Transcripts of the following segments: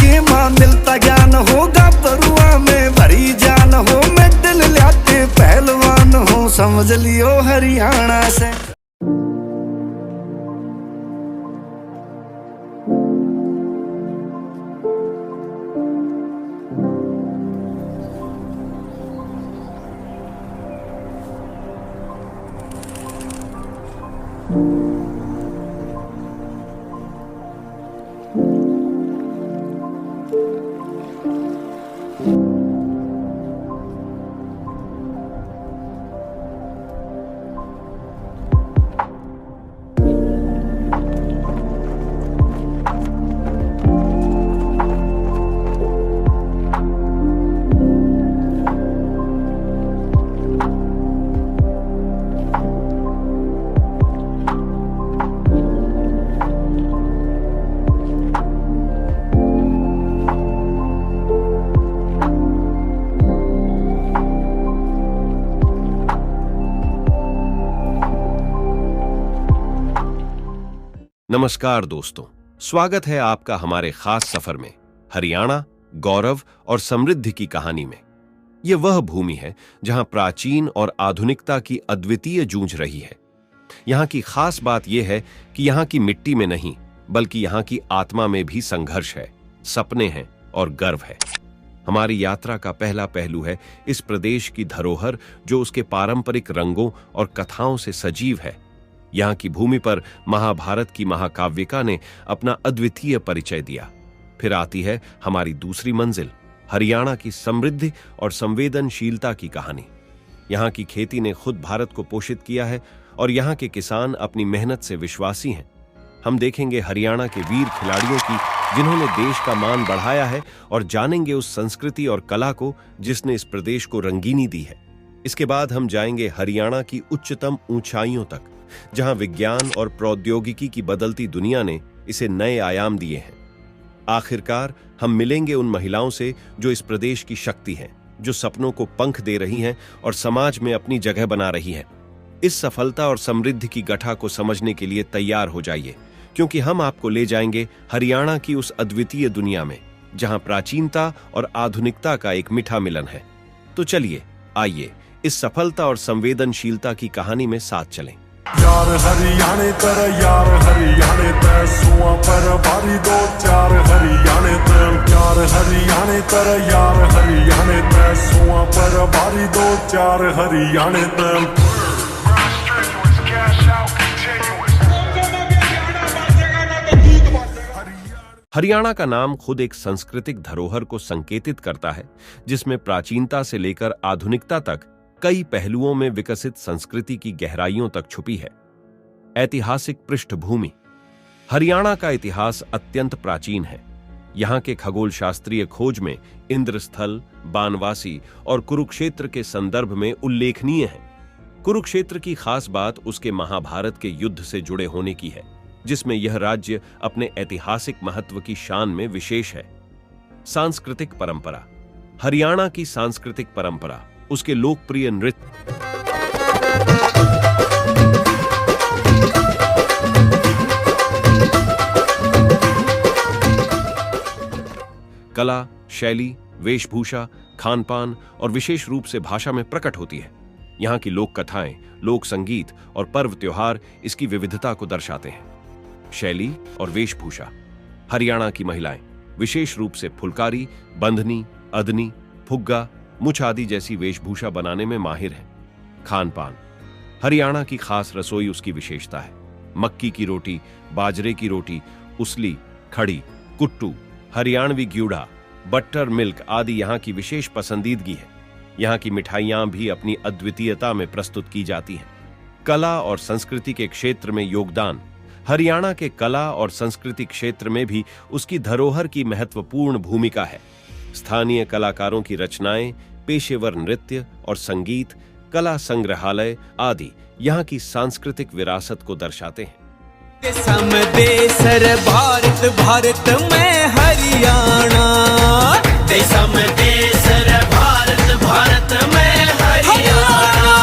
ये माँ मिलता ज्ञान होगा बरुआ में भरी जान हो, मेडल लाते पहलवान हो, समझ लियो हरियाणा से। नमस्कार दोस्तों, स्वागत है आपका हमारे खास सफर में हरियाणा, गौरव और समृद्धि की कहानी में। यह वह भूमि है जहां प्राचीन और आधुनिकता की अद्वितीय जूझ रही है। यहां की खास बात यह है कि यहां की मिट्टी में नहीं बल्कि यहां की आत्मा में भी संघर्ष है, सपने हैं और गर्व है। हमारी यात्रा का पहला पहलू है इस प्रदेश की धरोहर जो उसके पारंपरिक रंगों और कथाओं से सजीव है। यहाँ की भूमि पर महाभारत की महाकाव्यिका ने अपना अद्वितीय परिचय दिया। फिर आती है हमारी दूसरी मंजिल, हरियाणा की समृद्धि और संवेदनशीलता की कहानी। यहाँ की खेती ने खुद भारत को पोषित किया है और यहाँ के किसान अपनी मेहनत से विश्वासी हैं। हम देखेंगे हरियाणा के वीर खिलाड़ियों की जिन्होंने देश का मान बढ़ाया है और जानेंगे उस संस्कृति और कला को जिसने इस प्रदेश को रंगीनी दी है। इसके बाद हम जाएंगे हरियाणा की उच्चतम ऊंचाइयों तक, जहां विज्ञान और प्रौद्योगिकी की बदलती दुनिया ने इसे नए आयाम दिए हैं। आखिरकार हम मिलेंगे उन महिलाओं से जो इस प्रदेश की शक्ति हैं, जो सपनों को पंख दे रही हैं और समाज में अपनी जगह बना रही हैं। इस सफलता और समृद्धि की गठा को समझने के लिए तैयार हो जाइए, क्योंकि हम आपको ले जाएंगे हरियाणा की उस अद्वितीय दुनिया में जहां प्राचीनता और आधुनिकता का एक मीठा मिलन है। तो चलिए, आइए इस सफलता और संवेदनशीलता की कहानी में साथ चलें। यार हरियाणे तर यार हरियाणे ते सुआ पर भारी दो चार हरियाणे ते, यार हरियाणे तर यार हरियाणे ते सुआ पर भारी दो चार हरियाणे ते। हरियाणा का नाम खुद एक सांस्कृतिक धरोहर को संकेतित करता है, जिसमें प्राचीनता से लेकर आधुनिकता तक कई पहलुओं में विकसित संस्कृति की गहराइयों तक छुपी है। ऐतिहासिक पृष्ठभूमि। हरियाणा का इतिहास अत्यंत प्राचीन है। यहाँ के खगोल शास्त्रीय खोज में इंद्रस्थल, बानवासी और कुरुक्षेत्र के संदर्भ में उल्लेखनीय है। कुरुक्षेत्र की खास बात उसके महाभारत के युद्ध से जुड़े होने की है, जिसमें यह राज्य अपने ऐतिहासिक महत्व की शान में विशेष है। सांस्कृतिक परंपरा। हरियाणा की सांस्कृतिक परंपरा, उसके लोकप्रिय नृत्य, कला, शैली, वेशभूषा, खानपान और विशेष रूप से भाषा में प्रकट होती है। यहाँ की लोक कथाएं, लोक संगीत और पर्व त्योहार इसकी विविधता को दर्शाते हैं। शैली और वेशभूषा। हरियाणा की महिलाएं विशेष रूप से फुलकारी, बंधनी, अदनी, फुग्गा, मुछ आदि जैसी वेशभूषा बनाने में माहिर है। खानपान। हरियाणा की खास रसोई उसकी विशेषता है। मक्की की रोटी, बाजरे की रोटी, उसली, खड़ी, कुट्टू, हरियाणवी ग्यूड़ा, बटर मिल्क आदि यहाँ की विशेष पसंदीदगी है। यहाँ की मिठाइयां भी अपनी अद्वितीयता में प्रस्तुत की जाती हैं। कला और संस्कृति के क्षेत्र में योगदान। हरियाणा के कला और संस्कृति क्षेत्र में भी उसकी धरोहर की महत्वपूर्ण भूमिका है। स्थानीय कलाकारों की रचनाएं, पेशेवर नृत्य और संगीत, कला संग्रहालय आदि यहाँ की सांस्कृतिक विरासत को दर्शाते हैं। देसर भारत भारत में हरियाणा, देसर भारत भारत में हरियाणा।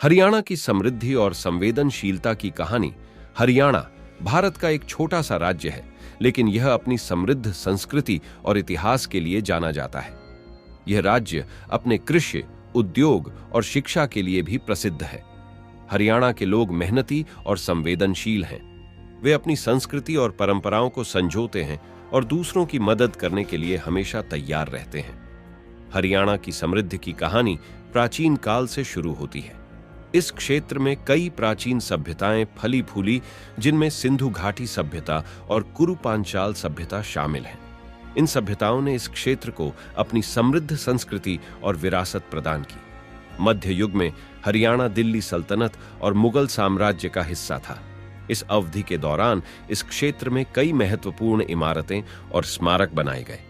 हरियाणा की समृद्धि और संवेदनशीलता की कहानी। हरियाणा भारत का एक छोटा सा राज्य है, लेकिन यह अपनी समृद्ध संस्कृति और इतिहास के लिए जाना जाता है। यह राज्य अपने कृषि, उद्योग और शिक्षा के लिए भी प्रसिद्ध है। हरियाणा के लोग मेहनती और संवेदनशील हैं। वे अपनी संस्कृति और परंपराओं को संजोते हैं और दूसरों की मदद करने के लिए हमेशा तैयार रहते हैं। हरियाणा की समृद्धि की कहानी प्राचीन काल से शुरू होती है। इस क्षेत्र में कई प्राचीन सभ्यताएं फली फूली, जिनमें सिंधु घाटी सभ्यता और कुरु पांचाल सभ्यता शामिल हैं। इन सभ्यताओं ने इस क्षेत्र को अपनी समृद्ध संस्कृति और विरासत प्रदान की। मध्य युग में हरियाणा दिल्ली सल्तनत और मुगल साम्राज्य का हिस्सा था। इस अवधि के दौरान इस क्षेत्र में कई महत्वपूर्ण इमारतें और स्मारक बनाए गए।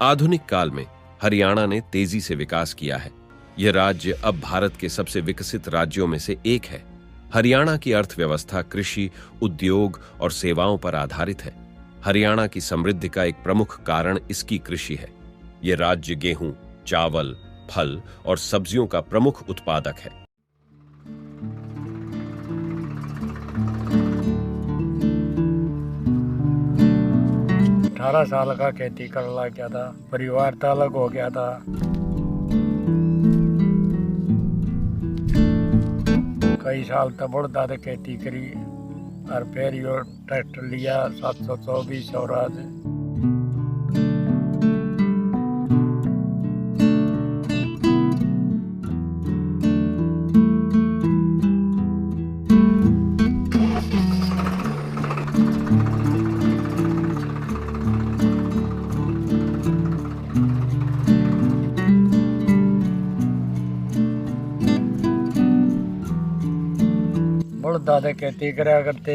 आधुनिक काल में हरियाणा ने तेजी से विकास किया है। यह राज्य अब भारत के सबसे विकसित राज्यों में से एक है। हरियाणा की अर्थव्यवस्था कृषि, उद्योग और सेवाओं पर आधारित है। हरियाणा की समृद्धि का एक प्रमुख कारण इसकी कृषि है। यह राज्य गेहूं, चावल, फल और सब्जियों का प्रमुख उत्पादक है। 18 साल का खेती करने लग गया था। परिवार तो अलग हो गया था। कई साल तक बड़दाद खेती करी और फिर यो ट्रैक्टर लिया 724 स्वराज। दादे खेती करा करते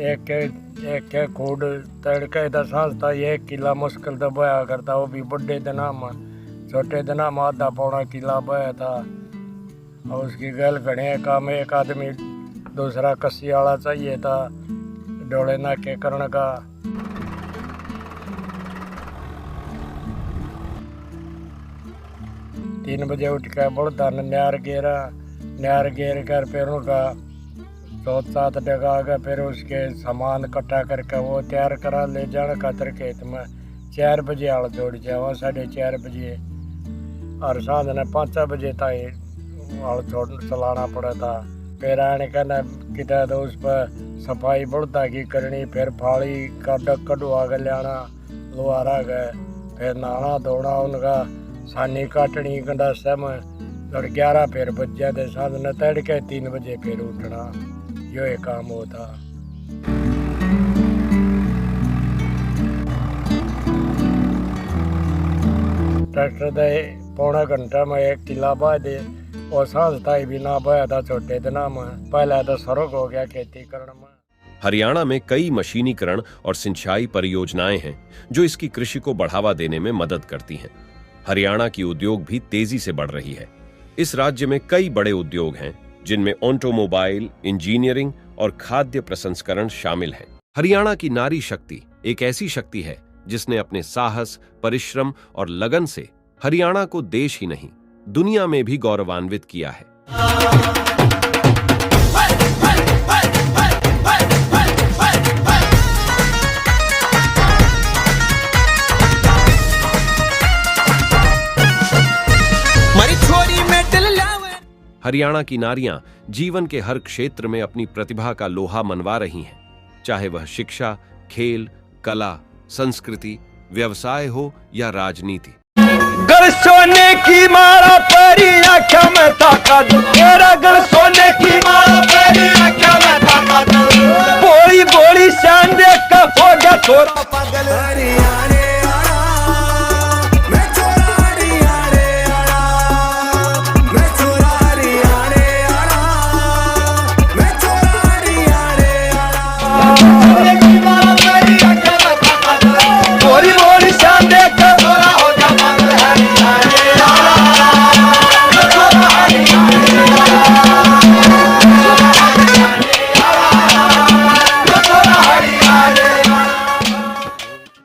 एक खूड तड़के सांसता 1 किला मुश्किल तो बया करता। वो भी बड़े दिना में, छोटे दिना में आधा पौना किला बया था। और उसकी गल घड़े काम एक आदमी दूसरा कस्सी वाला चाहिए था डोले नाके करने का। तीन बजे उठ के बड़दा ने न्यार गेर कर फिर उनका 7 जगह आ गए। फिर उसके सामान इकट्ठा करके वो तैयार करा ले जाने खातर खेत में। 4 बजे हल जोड़ जावा, 4:30 बजे और सांझ ने 5 बजे तक हल छोड़ चलाना पड़ा था। फिर आने कहना कितना तो उस पर सफाई बड़दा की करनी। फिर फाड़ी कड़वा के लियाना लुहारा गए। फिर नहाना धोना उनका सानी काटनी गंडासे में 11 फिर बज जाते। सांझ ने तड़के 3 बजे फिर उठना, यो एक काम होता। ट्रैक्टर दे पौना घंटा में 1 किला बहा दे और सांझ ताई भी ना बहा था। छोटे दिना में पहले तो सड़क हो गया खेती करने में। हरियाणा में कई मशीनीकरण और सिंचाई परियोजनाएं हैं जो इसकी कृषि को बढ़ावा देने में मदद करती हैं। हरियाणा की उद्योग भी तेजी से बढ़ रही है। इस राज्य में कई बड़े उद्योग हैं जिनमें ऑटोमोबाइल, इंजीनियरिंग और खाद्य प्रसंस्करण शामिल हैं। हरियाणा की नारी शक्ति एक ऐसी शक्ति है जिसने अपने साहस, परिश्रम और लगन से हरियाणा को देश ही नहीं, दुनिया में भी गौरवान्वित किया है। हरियाणा की नारियां जीवन के हर क्षेत्र में अपनी प्रतिभा का लोहा मनवा रही हैं, चाहे वह शिक्षा, खेल, कला, संस्कृति, व्यवसाय हो या राजनीति। गढ़ सोने की माला परी आँखों में ताकत, तेरा गढ़ सोने की माला परी आँखों में ताकत। बोली बोली शान देख कर हो गया थोड़ा पागल।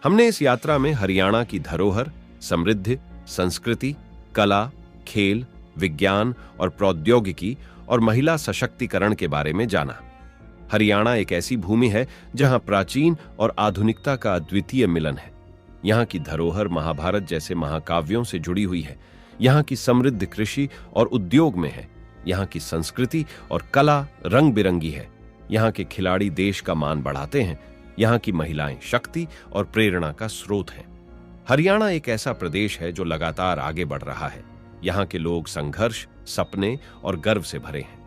हमने इस यात्रा में हरियाणा की धरोहर, समृद्धि, संस्कृति, कला, खेल, विज्ञान और प्रौद्योगिकी और महिला सशक्तिकरण के बारे में जाना। हरियाणा एक ऐसी भूमि है जहां प्राचीन और आधुनिकता का अद्वितीय मिलन है। यहाँ की धरोहर महाभारत जैसे महाकाव्यों से जुड़ी हुई है। यहाँ की समृद्ध कृषि और उद्योग में है। यहाँ की संस्कृति और कला रंग बिरंगी है। यहाँ के खिलाड़ी देश का मान बढ़ाते हैं। यहाँ की महिलाएं शक्ति और प्रेरणा का स्रोत हैं। हरियाणा एक ऐसा प्रदेश है जो लगातार आगे बढ़ रहा है। यहाँ के लोग संघर्ष, सपने और गर्व से भरे हैं।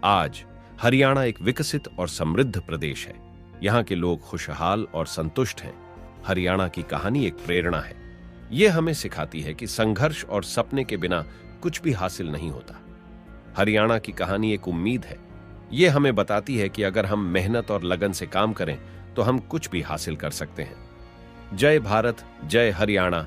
आज हरियाणा एक विकसित और समृद्ध प्रदेश है। यहाँ के लोग खुशहाल और संतुष्ट हैं। हरियाणा की कहानी एक प्रेरणा है। ये हमें सिखाती है कि संघर्ष और सपने के बिना कुछ भी हासिल नहीं होता। हरियाणा की कहानी एक उम्मीद है। ये हमें बताती है कि अगर हम मेहनत और लगन से काम करें तो हम कुछ भी हासिल कर सकते हैं। जय भारत, जय हरियाणा।